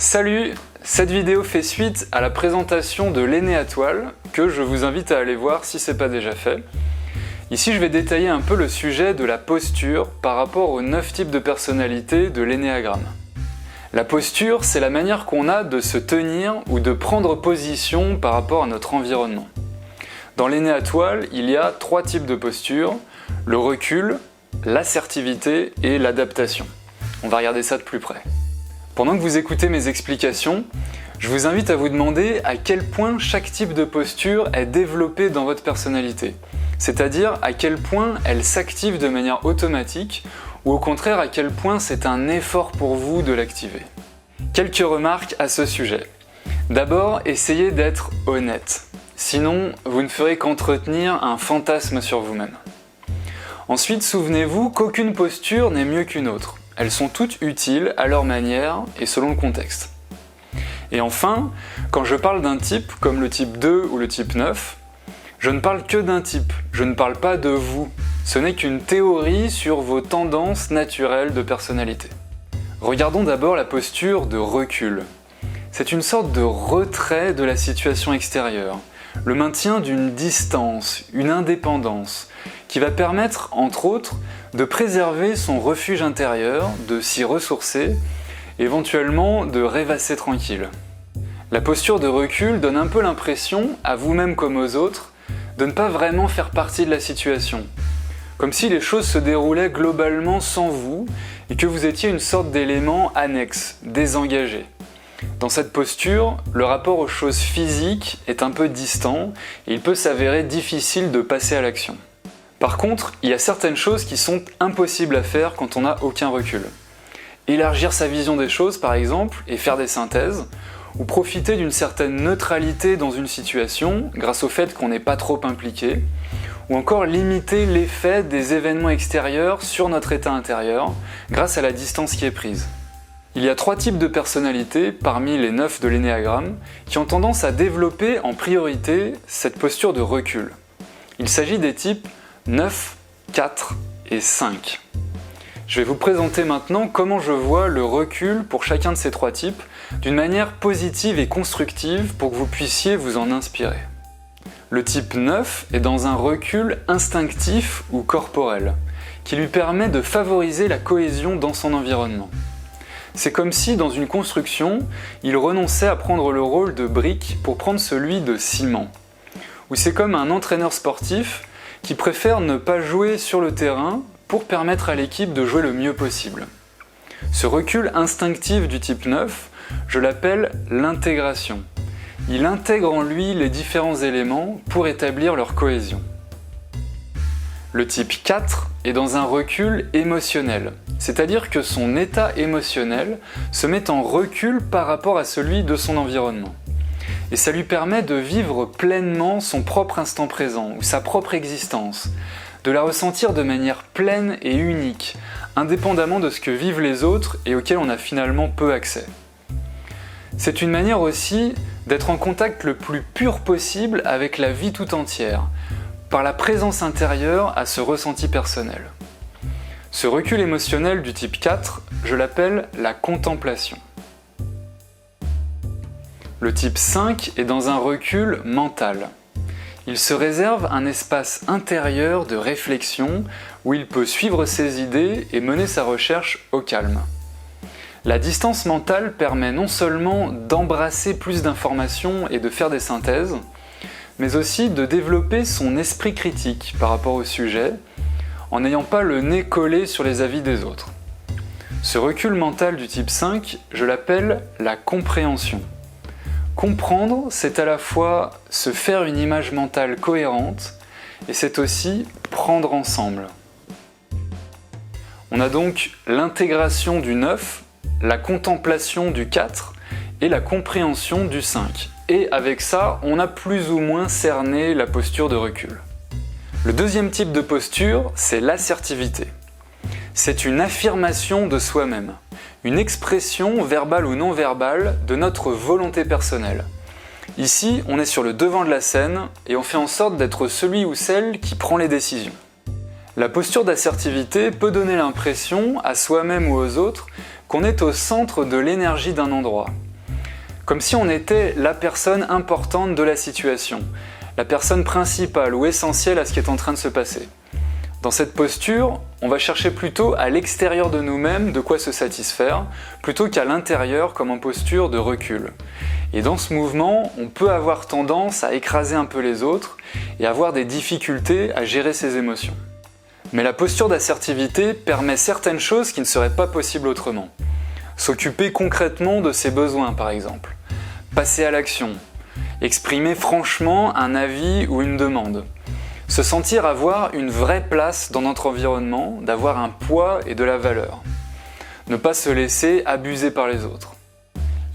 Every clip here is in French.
Salut! Cette vidéo fait suite à la présentation de l'aîné à toile, que je vous invite à aller voir si ce n'est pas déjà fait. Ici, je vais détailler un peu le sujet de la posture par rapport aux 9 types de personnalités de l'énéagramme. La posture, c'est la manière qu'on a de se tenir ou de prendre position par rapport à notre environnement. Dans l'aîné à toile, il y a 3 types de postures, le recul, l'assertivité et l'adaptation. On va regarder ça de plus près. Pendant que vous écoutez mes explications, je vous invite à vous demander à quel point chaque type de posture est développé dans votre personnalité. C'est-à-dire à quel point elle s'active de manière automatique ou au contraire à quel point c'est un effort pour vous de l'activer. Quelques remarques à ce sujet. D'abord, essayez d'être honnête. Sinon, vous ne ferez qu'entretenir un fantasme sur vous-même. Ensuite, souvenez-vous qu'aucune posture n'est mieux qu'une autre. Elles sont toutes utiles à leur manière et selon le contexte. Et enfin, quand je parle d'un type comme le type 2 ou le type 9, je ne parle que d'un type, je ne parle pas de vous. Ce n'est qu'une théorie sur vos tendances naturelles de personnalité. Regardons d'abord la posture de recul. C'est une sorte de retrait de la situation extérieure, le maintien d'une distance, une indépendance, qui va permettre, entre autres, de préserver son refuge intérieur, de s'y ressourcer, éventuellement de rêvasser tranquille. La posture de recul donne un peu l'impression, à vous-même comme aux autres, de ne pas vraiment faire partie de la situation. Comme si les choses se déroulaient globalement sans vous et que vous étiez une sorte d'élément annexe, désengagé. Dans cette posture, le rapport aux choses physiques est un peu distant et il peut s'avérer difficile de passer à l'action. Par contre, il y a certaines choses qui sont impossibles à faire quand on n'a aucun recul. Élargir sa vision des choses par exemple et faire des synthèses, ou profiter d'une certaine neutralité dans une situation grâce au fait qu'on n'est pas trop impliqué, ou encore limiter l'effet des événements extérieurs sur notre état intérieur grâce à la distance qui est prise. Il y a 3 types de personnalités parmi les 9 de l'énéagramme qui ont tendance à développer en priorité cette posture de recul. Il s'agit des types 9, 4 et 5. Je vais vous présenter maintenant comment je vois le recul pour chacun de ces 3 types d'une manière positive et constructive pour que vous puissiez vous en inspirer. Le type 9 est dans un recul instinctif ou corporel qui lui permet de favoriser la cohésion dans son environnement. C'est comme si dans une construction, il renonçait à prendre le rôle de brique pour prendre celui de ciment. Ou c'est comme un entraîneur sportif qui préfère ne pas jouer sur le terrain pour permettre à l'équipe de jouer le mieux possible. Ce recul instinctif du type 9, je l'appelle l'intégration. Il intègre en lui les différents éléments pour établir leur cohésion. Le type 4 est dans un recul émotionnel, c'est-à-dire que son état émotionnel se met en recul par rapport à celui de son environnement. Et ça lui permet de vivre pleinement son propre instant présent ou sa propre existence, de la ressentir de manière pleine et unique, indépendamment de ce que vivent les autres et auquel on a finalement peu accès. C'est une manière aussi d'être en contact le plus pur possible avec la vie tout entière, par la présence intérieure à ce ressenti personnel. Ce recul émotionnel du type 4, je l'appelle la contemplation. Le type 5 est dans un recul mental. Il se réserve un espace intérieur de réflexion où il peut suivre ses idées et mener sa recherche au calme. La distance mentale permet non seulement d'embrasser plus d'informations et de faire des synthèses, mais aussi de développer son esprit critique par rapport au sujet, en n'ayant pas le nez collé sur les avis des autres. Ce recul mental du type 5, je l'appelle la compréhension. Comprendre, c'est à la fois se faire une image mentale cohérente et c'est aussi prendre ensemble. On a donc l'intégration du 9, la contemplation du 4 et la compréhension du 5. Et avec ça, on a plus ou moins cerné la posture de recul. Le deuxième type de posture, c'est l'assertivité. C'est une affirmation de soi-même. Une expression, verbale ou non verbale, de notre volonté personnelle. Ici, on est sur le devant de la scène et on fait en sorte d'être celui ou celle qui prend les décisions. La posture d'assertivité peut donner l'impression, à soi-même ou aux autres, qu'on est au centre de l'énergie d'un endroit, comme si on était la personne importante de la situation, la personne principale ou essentielle à ce qui est en train de se passer. Dans cette posture, on va chercher plutôt à l'extérieur de nous-mêmes de quoi se satisfaire, plutôt qu'à l'intérieur comme en posture de recul. Et dans ce mouvement, on peut avoir tendance à écraser un peu les autres et avoir des difficultés à gérer ses émotions. Mais la posture d'assertivité permet certaines choses qui ne seraient pas possibles autrement. S'occuper concrètement de ses besoins par exemple, passer à l'action, exprimer franchement un avis ou une demande, se sentir avoir une vraie place dans notre environnement, d'avoir un poids et de la valeur, ne pas se laisser abuser par les autres.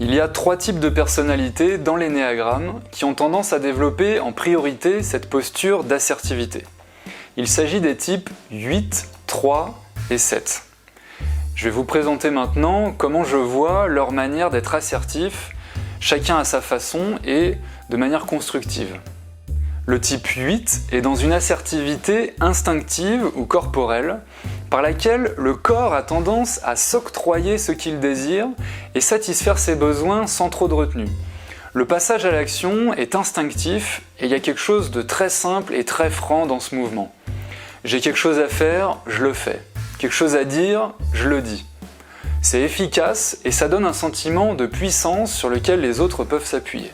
Il y a 3 types de personnalités dans l'énéagramme qui ont tendance à développer en priorité cette posture d'assertivité. Il s'agit des types 8, 3 et 7. Je vais vous présenter maintenant comment je vois leur manière d'être assertifs, chacun à sa façon et de manière constructive. Le type 8 est dans une assertivité instinctive ou corporelle, par laquelle le corps a tendance à s'octroyer ce qu'il désire et satisfaire ses besoins sans trop de retenue. Le passage à l'action est instinctif et il y a quelque chose de très simple et très franc dans ce mouvement. J'ai quelque chose à faire, je le fais. Quelque chose à dire, je le dis. C'est efficace et ça donne un sentiment de puissance sur lequel les autres peuvent s'appuyer.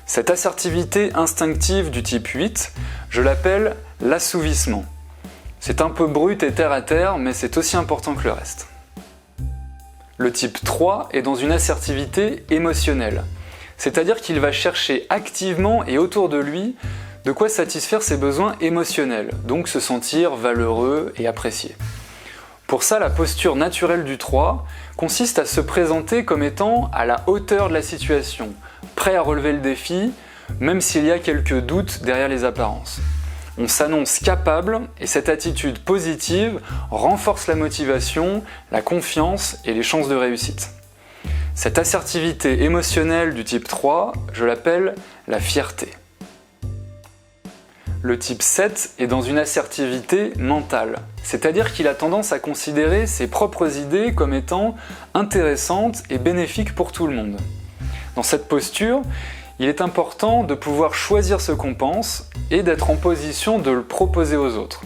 Cette assertivité instinctive du type 8, je l'appelle l'assouvissement. C'est un peu brut et terre à terre, mais c'est aussi important que le reste. Le type 3 est dans une assertivité émotionnelle, c'est-à-dire qu'il va chercher activement et autour de lui de quoi satisfaire ses besoins émotionnels, donc se sentir valeureux et apprécié. Pour ça, la posture naturelle du 3 consiste à se présenter comme étant à la hauteur de la situation, prêt à relever le défi, même s'il y a quelques doutes derrière les apparences. On s'annonce capable et cette attitude positive renforce la motivation, la confiance et les chances de réussite. Cette assertivité émotionnelle du type 3, je l'appelle la fierté. Le type 7 est dans une assertivité mentale, c'est-à-dire qu'il a tendance à considérer ses propres idées comme étant intéressantes et bénéfiques pour tout le monde. Dans cette posture, il est important de pouvoir choisir ce qu'on pense et d'être en position de le proposer aux autres.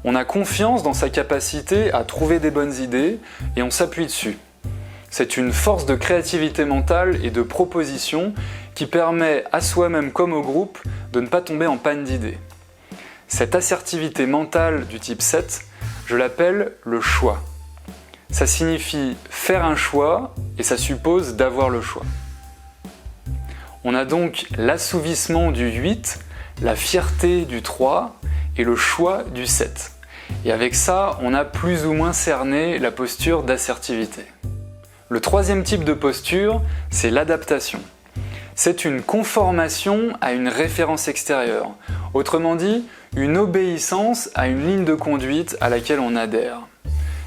On a confiance dans sa capacité à trouver des bonnes idées et on s'appuie dessus. C'est une force de créativité mentale et de proposition qui permet à soi-même comme au groupe de ne pas tomber en panne d'idées. Cette assertivité mentale du type 7, je l'appelle le choix. Ça signifie faire un choix et ça suppose d'avoir le choix. On a donc l'assouvissement du 8, la fierté du 3 et le choix du 7. Et avec ça, on a plus ou moins cerné la posture d'assertivité. Le 3e type de posture, c'est l'adaptation. C'est une conformation à une référence extérieure, autrement dit, une obéissance à une ligne de conduite à laquelle on adhère.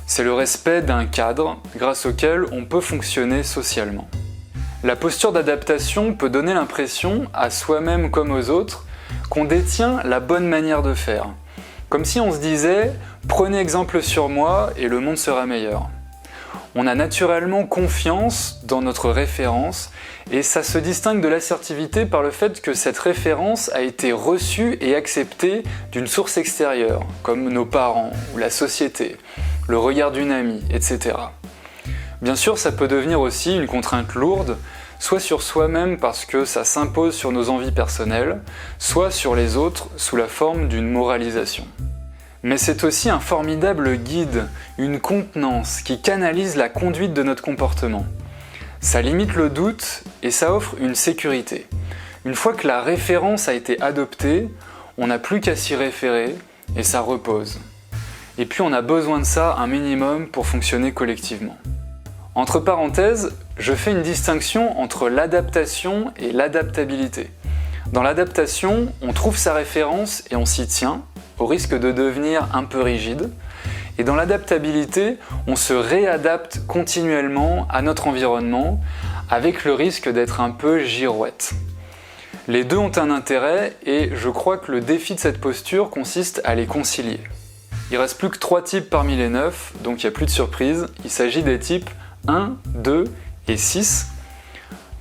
C'est le respect d'un cadre grâce auquel on peut fonctionner socialement. La posture d'adaptation peut donner l'impression, à soi-même comme aux autres, qu'on détient la bonne manière de faire. Comme si on se disait « prenez exemple sur moi et le monde sera meilleur ». On a naturellement confiance dans notre référence et ça se distingue de l'assertivité par le fait que cette référence a été reçue et acceptée d'une source extérieure, comme nos parents ou la société, le regard d'une amie, etc. Bien sûr, ça peut devenir aussi une contrainte lourde, soit sur soi-même parce que ça s'impose sur nos envies personnelles, soit sur les autres sous la forme d'une moralisation. Mais c'est aussi un formidable guide, une contenance qui canalise la conduite de notre comportement. Ça limite le doute et ça offre une sécurité. Une fois que la référence a été adoptée, on n'a plus qu'à s'y référer et ça repose. Et puis on a besoin de ça un minimum pour fonctionner collectivement. Entre parenthèses, je fais une distinction entre l'adaptation et l'adaptabilité. Dans l'adaptation, on trouve sa référence et on s'y tient, au risque de devenir un peu rigide. Et dans l'adaptabilité, on se réadapte continuellement à notre environnement, avec le risque d'être un peu girouette. Les deux ont un intérêt et je crois que le défi de cette posture consiste à les concilier. Il ne reste plus que 3 types parmi les 9, donc il n'y a plus de surprise. Il s'agit des types 1, 2 et 6.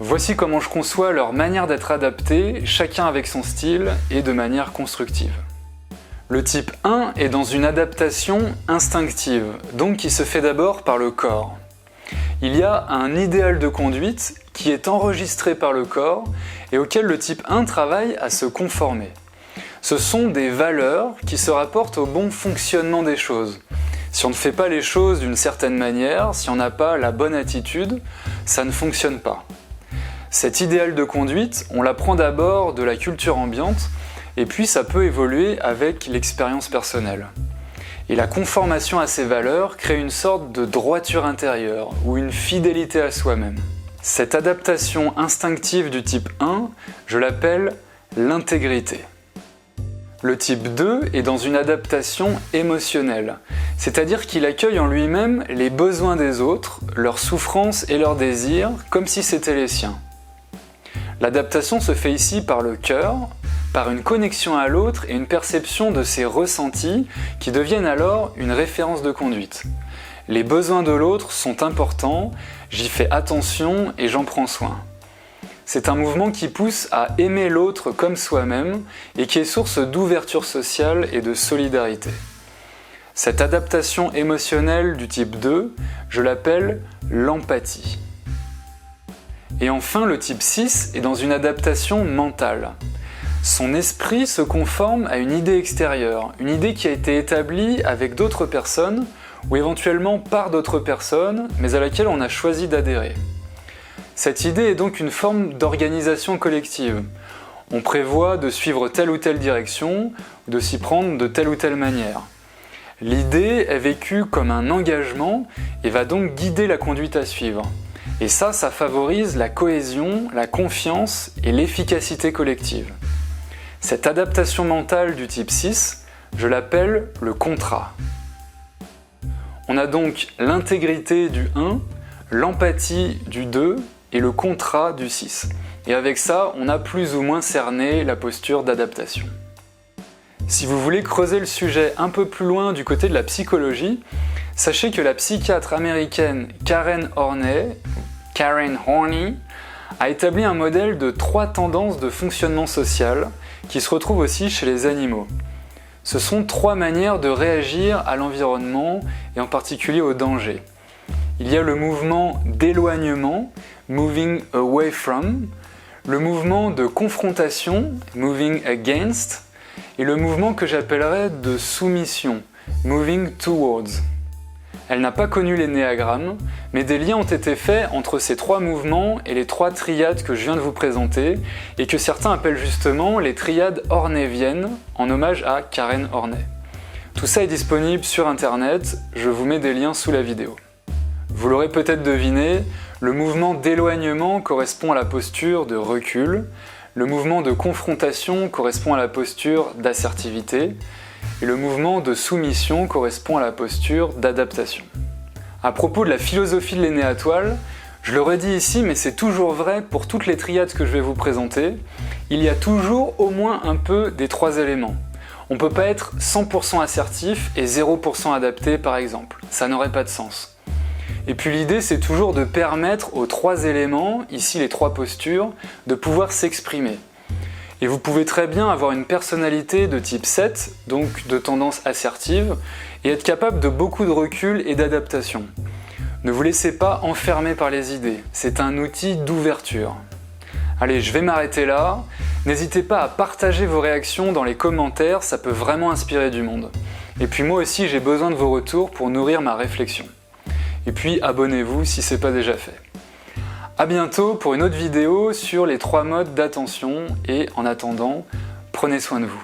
Voici comment je conçois leur manière d'être adaptés, chacun avec son style et de manière constructive. Le type 1 est dans une adaptation instinctive, donc qui se fait d'abord par le corps. Il y a un idéal de conduite qui est enregistré par le corps et auquel le type 1 travaille à se conformer. Ce sont des valeurs qui se rapportent au bon fonctionnement des choses. Si on ne fait pas les choses d'une certaine manière, si on n'a pas la bonne attitude, ça ne fonctionne pas. Cet idéal de conduite, on l'apprend d'abord de la culture ambiante, et puis ça peut évoluer avec l'expérience personnelle. Et la conformation à ces valeurs crée une sorte de droiture intérieure, ou une fidélité à soi-même. Cette adaptation instinctive du type 1, je l'appelle l'intégrité. Le type 2 est dans une adaptation émotionnelle, c'est-à-dire qu'il accueille en lui-même les besoins des autres, leurs souffrances et leurs désirs, comme si c'était les siens. L'adaptation se fait ici par le cœur, par une connexion à l'autre et une perception de ses ressentis qui deviennent alors une référence de conduite. Les besoins de l'autre sont importants, j'y fais attention et j'en prends soin. C'est un mouvement qui pousse à aimer l'autre comme soi-même et qui est source d'ouverture sociale et de solidarité. Cette adaptation émotionnelle du type 2, je l'appelle l'empathie. Et enfin, le type 6 est dans une adaptation mentale. Son esprit se conforme à une idée extérieure, une idée qui a été établie avec d'autres personnes ou éventuellement par d'autres personnes, mais à laquelle on a choisi d'adhérer. Cette idée est donc une forme d'organisation collective. On prévoit de suivre telle ou telle direction, ou de s'y prendre de telle ou telle manière. L'idée est vécue comme un engagement et va donc guider la conduite à suivre. Et ça favorise la cohésion, la confiance et l'efficacité collective. Cette adaptation mentale du type 6, je l'appelle le contrat. On a donc l'intégrité du 1, l'empathie du 2 et le contrat du 6. Et avec ça, on a plus ou moins cerné la posture d'adaptation. Si vous voulez creuser le sujet un peu plus loin du côté de la psychologie, sachez que la psychiatre américaine Karen Horney a établi un modèle de 3 tendances de fonctionnement social qui se retrouvent aussi chez les animaux. Ce sont 3 manières de réagir à l'environnement et en particulier au danger. Il y a le mouvement d'éloignement, moving away from, le mouvement de confrontation, moving against, et le mouvement que j'appellerais de soumission, moving towards. Elle n'a pas connu l'énéagramme, mais des liens ont été faits entre ces 3 mouvements et les 3 triades que je viens de vous présenter, et que certains appellent justement les triades hornéviennes, en hommage à Karen Horney. Tout ça est disponible sur internet, je vous mets des liens sous la vidéo. Vous l'aurez peut-être deviné, le mouvement d'éloignement correspond à la posture de recul, le mouvement de confrontation correspond à la posture d'assertivité, et le mouvement de soumission correspond à la posture d'adaptation. À propos de la philosophie de l'énéatoile, je le redis ici, mais c'est toujours vrai pour toutes les triades que je vais vous présenter, il y a toujours au moins un peu des 3 éléments. On ne peut pas être 100% assertif et 0% adapté par exemple, ça n'aurait pas de sens. Et puis l'idée c'est toujours de permettre aux 3 éléments, ici les 3 postures, de pouvoir s'exprimer. Et vous pouvez très bien avoir une personnalité de type 7, donc de tendance assertive, et être capable de beaucoup de recul et d'adaptation. Ne vous laissez pas enfermer par les idées, c'est un outil d'ouverture. Allez, je vais m'arrêter là. N'hésitez pas à partager vos réactions dans les commentaires, ça peut vraiment inspirer du monde. Et puis moi aussi j'ai besoin de vos retours pour nourrir ma réflexion. Et puis abonnez-vous si ce n'est pas déjà fait. A bientôt pour une autre vidéo sur les 3 modes d'attention et en attendant, prenez soin de vous.